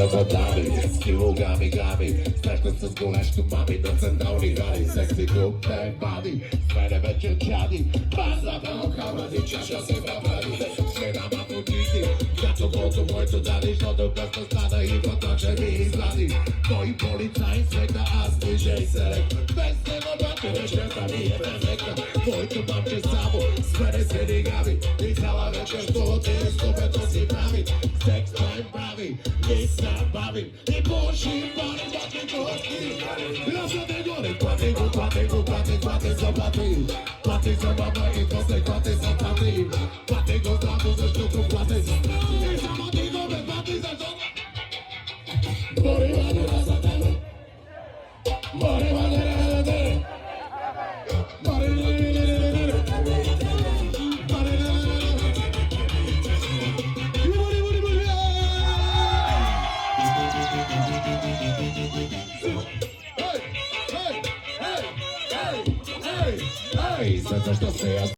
водами, килограми грами, среща с голешко мами на централни ради, секси тук не бади, с мене вече чади, базата му хавади, чаша се направи, свена матутити, като колко моето дади, защото късно стана и пътна ще ми излади. Мои полицаи света, аз движа и селек, без него бате, вечерта ми е перфектна, моето мамче само, с мене се дигави, и цяла вечер това те изкупето си прави, секс тайм прави, и се бави, и божи бани, бати горки, разъде горе, плати го, плати го, плати, плати за плати, плати за баба и после плати за тати, плати го злато, защото плати за плати, и само ти го бе плати за то. Бори вадера за тебе, бори вадера за тебе, бори вадера за тебе. Hey, hey, hey, hey, hey, hey, hey, hey,